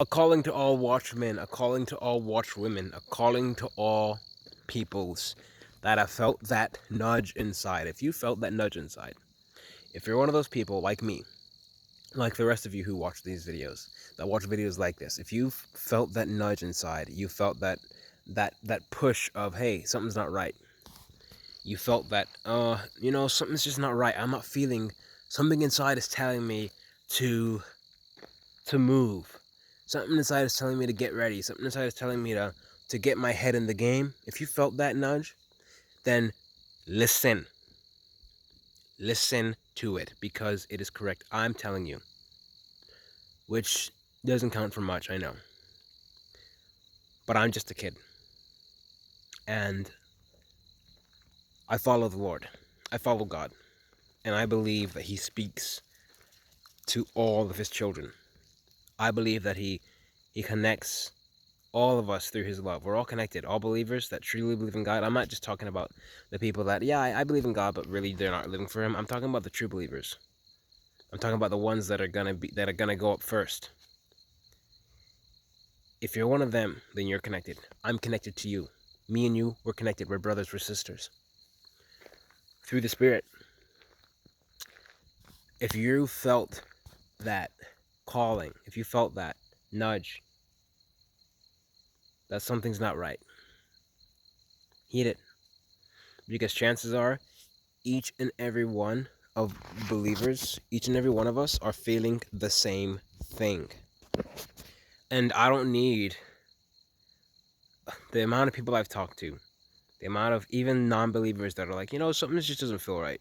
A calling to all watchmen, a calling to all watchwomen, a calling to all peoples that have felt that nudge inside. If you felt that nudge inside, if you're one of those people like me, like the rest of you who watch these videos, that watch videos like this, if you felt that nudge inside, you felt that push of, hey, something's not right. You felt that something's just not right. I'm not feeling, something inside is telling me to move. Something inside is telling me to get ready. Something inside is telling me to get my head in the game. If you felt that nudge, then listen. Listen to it because it is correct. I'm telling you. Which doesn't count for much, I know. But I'm just a kid. And I follow the Lord. I follow God. And I believe that He speaks to all of His children. I believe that He connects all of us through His love. We're all connected. All believers that truly believe in God. I'm not just talking about the people that, yeah, I believe in God, but really they're not living for Him. I'm talking about the true believers. I'm talking about the ones that are gonna go up first. If you're one of them, then you're connected. I'm connected to you. Me and you, we're connected. We're brothers, we're sisters. Through the Spirit. If you felt that calling, if you felt that nudge, that something's not right, heed it. Because chances are, each and every one of believers, each and every one of us are feeling the same thing. And I don't need the amount of people I've talked to, the amount of even non-believers that are like, something just doesn't feel right,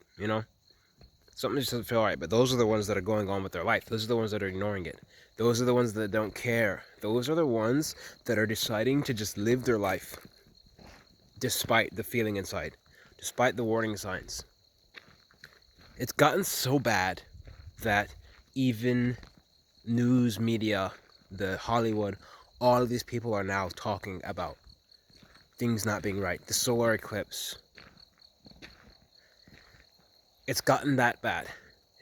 Something just doesn't feel right. But those are the ones that are going on with their life. Those are the ones that are ignoring it. Those are the ones that don't care. Those are the ones that are deciding to just live their life despite the feeling inside, despite the warning signs. It's gotten so bad that even news media, the Hollywood, all of these people are now talking about things not being right. The solar eclipse. It's gotten that bad.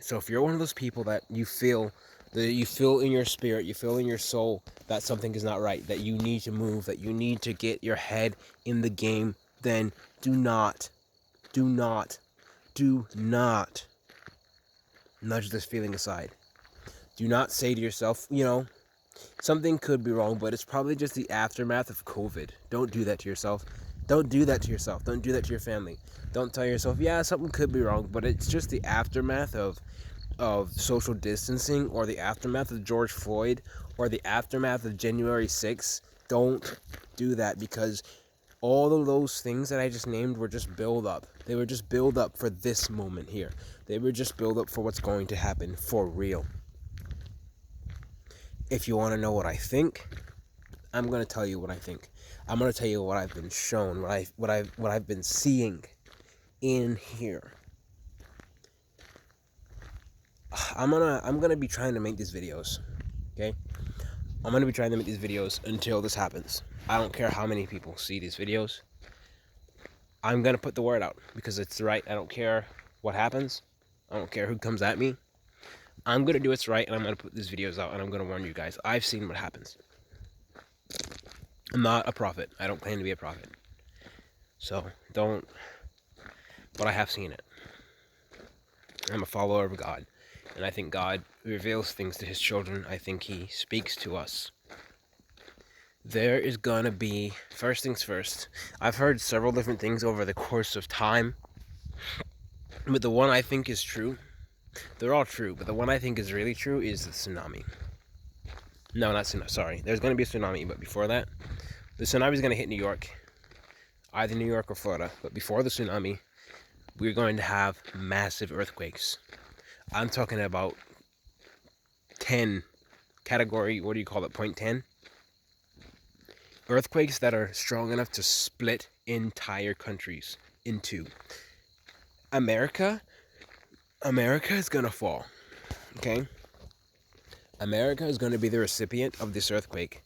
So if you're one of those people that you feel in your spirit, you feel in your soul that something is not right, that you need to move, that you need to get your head in the game, then do not nudge this feeling aside. Do not say to yourself, something could be wrong, but it's probably just the aftermath of COVID. Don't do that to yourself. Don't do that to yourself. Don't do that to your family. Don't tell yourself, yeah, something could be wrong, but it's just the aftermath of social distancing, or the aftermath of George Floyd, or the aftermath of January 6th. Don't do that, because all of those things that I just named were just build up. They were just build up for this moment here. They were just build up for what's going to happen for real. If you want to know what I think, I'm going to tell you what I think. I'm going to tell you what I've been shown, what I've been seeing in here. I'm gonna be trying to make these videos, okay? I'm gonna be trying to make these videos until this happens. I don't care how many people see these videos. I'm gonna put the word out because it's right. I don't care what happens. I don't care who comes at me. I'm gonna do what's right, and I'm gonna put these videos out, and I'm gonna warn you guys. I've seen what happens. I'm not a prophet. I don't claim to be a prophet. So don't. But I have seen it. I'm a follower of God. And I think God reveals things to His children. I think He speaks to us. There is gonna be, first things first, I've heard several different things over the course of time. But the one I think is true, they're all true, but the one I think is really true is the tsunami. No, not tsunami, sorry. There's gonna be a tsunami, but before that, the tsunami is gonna hit New York. Either New York or Florida. But before the tsunami, we're going to have massive earthquakes. I'm talking about 10 category, what do you call it, point 10? Earthquakes that are strong enough to split entire countries in two. America is gonna fall, okay? America is gonna be the recipient of this earthquake,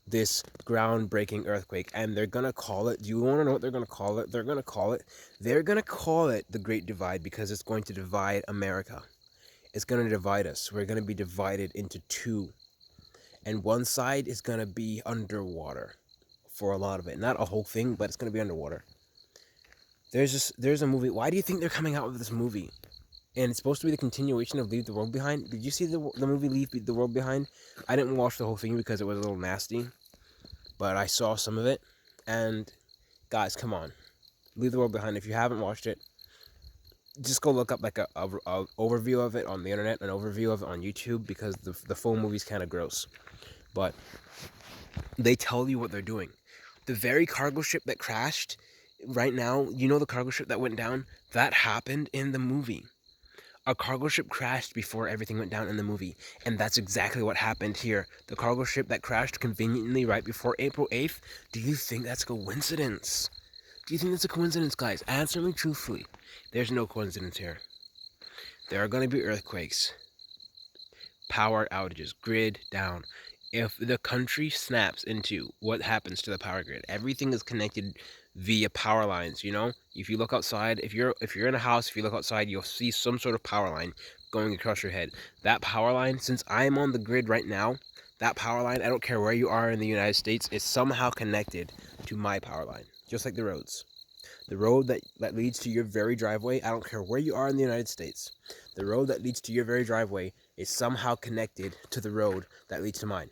this groundbreaking earthquake, and they're gonna call it, do you wanna know what they're gonna call it? They're gonna call it the Great Divide, because it's going to divide America. It's gonna divide us. We're gonna be divided into two. and one side is gonna be underwater for a lot of it. Not a whole thing, but it's gonna be underwater. There's a movie. Why do you think they're coming out with this movie? And it's supposed to be the continuation of Leave the World Behind. Did you see the movie Leave the World Behind? I didn't watch the whole thing because it was a little nasty, but I saw some of it. And guys, come on, Leave the World Behind. If you haven't watched it, just go look up like a overview of it on the internet, an overview of it on YouTube, because the full movie's kind of gross. But they tell you what they're doing. The very cargo ship that crashed right now, you know, the cargo ship that went down, that happened in the movie. A cargo ship crashed before everything went down in the movie, and that's exactly what happened here. The cargo ship that crashed conveniently right before April 8th, do you think that's a coincidence? Do you think that's a coincidence, guys? Answer me truthfully. There's no coincidence here. There are going to be earthquakes, power outages, grid down. If the country snaps into, what happens to the power grid? Everything is connected via power lines, you know? If you look outside, if you're in a house, if you look outside, you'll see some sort of power line going across your head. That power line, since I am on the grid right now, that power line, I don't care where you are in the United States, is somehow connected to my power line, just like the roads. The road that leads to your very driveway, I don't care where you are in the United States, the road that leads to your very driveway is somehow connected to the road that leads to mine.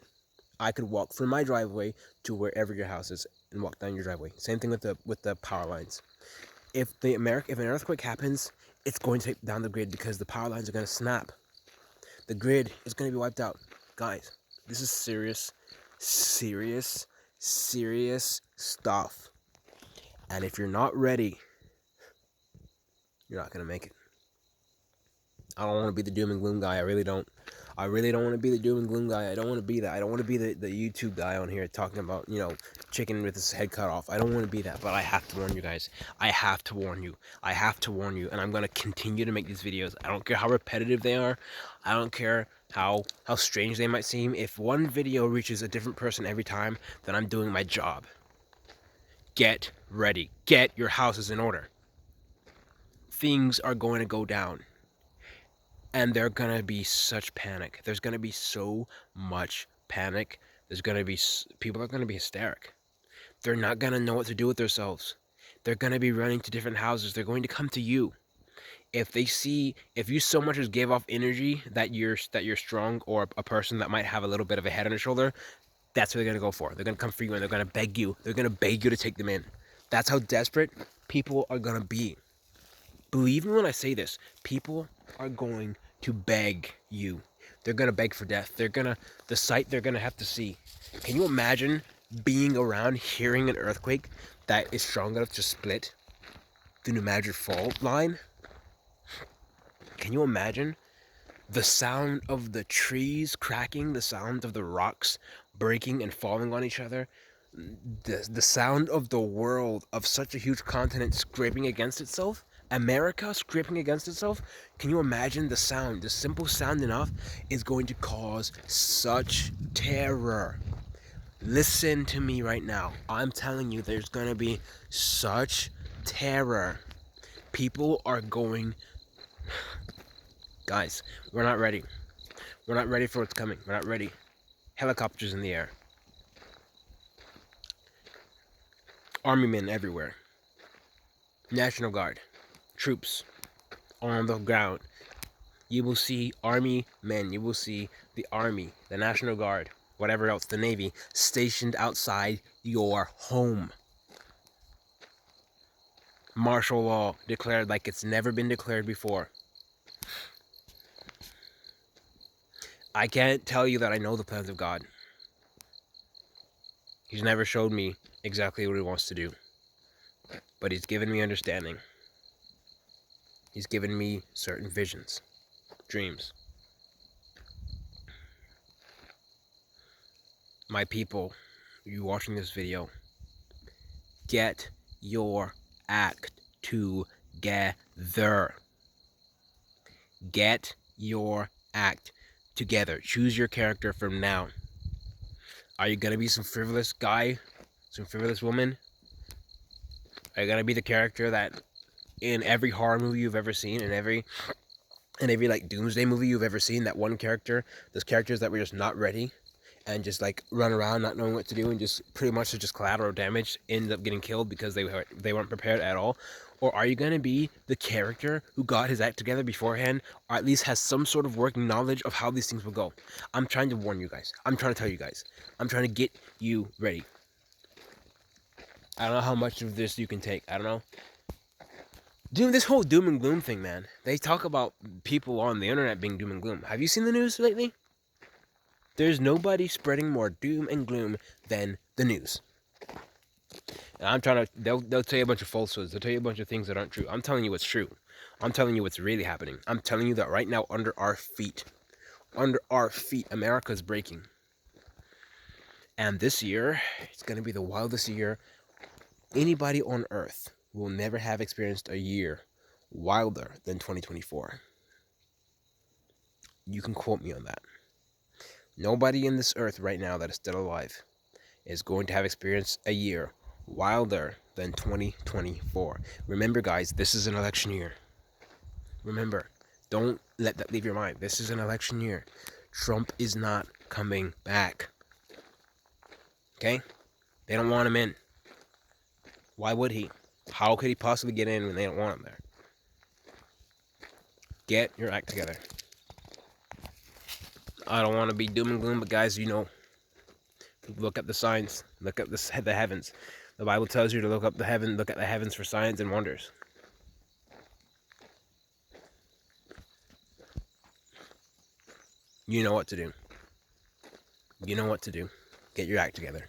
I could walk from my driveway to wherever your house is and walk down your driveway. Same thing with the power lines. If an earthquake happens, it's going to take down the grid because the power lines are going to snap. The grid is going to be wiped out. Guys, this is serious stuff. And if you're not ready, you're not going to make it. I don't want to be the doom and gloom guy. I really don't. I really don't want to be the doom and gloom guy. I don't want to be that. I don't want to be the YouTube guy on here talking about, you know, chicken with his head cut off. I don't want to be that, but I have to warn you guys. I have to warn you. I have to warn you, and I'm going to continue to make these videos. I don't care how repetitive they are. I don't care how strange they might seem. If one video reaches a different person every time, then I'm doing my job. Get ready. Get your houses in order. Things are going to go down. And there's going to be such panic. There's going to be so much panic. There's going to be, people are going to be hysteric. They're not going to know what to do with themselves. They're going to be running to different houses. They're going to come to you. If you so much as give off energy that you're strong, or a person that might have a little bit of a head on their shoulder, that's what they're going to go for. They're going to come for you, and they're going to beg you. They're going to beg you to take them in. That's how desperate people are going to be. Believe me when I say this, people are going to beg you. They're going to beg for death. The sight they're going to have to see. Can you imagine being around, hearing an earthquake that is strong enough to split the New Madrid fault line? Can you imagine the sound of the trees cracking, the sound of the rocks breaking and falling on each other? The sound of the world, of such a huge continent scraping against itself? America scraping against itself? Can you imagine the sound? The simple sound enough is going to cause such terror. Listen to me right now. I'm telling you, there's going to be such terror. People are going... Guys, we're not ready. We're not ready for what's coming. We're not ready. Helicopters in the air. Army men everywhere. National Guard. Troops on the ground. You will see army men. You will see the army, the National Guard, whatever else, the Navy, stationed outside your home. Martial law declared like it's never been declared before. I can't tell you that I know the plans of God. He's never showed me exactly what he wants to do. But he's given me understanding. He's given me certain visions, dreams. My people, you watching this video, get your act together. Get your act together. Choose your character from now. Are you going to be some frivolous guy, some frivolous woman? Are you going to be the character that in every horror movie you've ever seen, in every like doomsday movie you've ever seen, that one character, those characters that were just not ready, and just like run around not knowing what to do and just pretty much just collateral damage, end up getting killed because they weren't prepared at all? Or are you going to be the character who got his act together beforehand, or at least has some sort of working knowledge of how these things will go? I'm trying to warn you guys. I'm trying to tell you guys. I'm trying to get you ready. I don't know how much of this you can take. I don't know. Dude, this whole doom and gloom thing, man. They talk about people on the internet being doom and gloom. Have you seen the news lately? There's nobody spreading more doom and gloom than the news. And I'm trying to, they'll tell you a bunch of falsehoods. They'll tell you a bunch of things that aren't true. I'm telling you what's true. I'm telling you what's really happening. I'm telling you that right now, under our feet, America's breaking. And this year, it's going to be the wildest year anybody on earth will never have experienced a year wilder than 2024. You can quote me on that. Nobody in this earth right now that is still alive is going to have experienced a year wilder than 2024. Remember, guys, this is an election year. Remember, don't let that leave your mind. This is an election year. Trump is not coming back. Okay? They don't want him in. Why would he? How could he possibly get in when they don't want him there? Get your act together. I don't want to be doom and gloom, but guys, you know, look at the signs. Look at the heavens. The Bible tells you to look at the heavens for signs and wonders. You know what to do. You know what to do. Get your act together.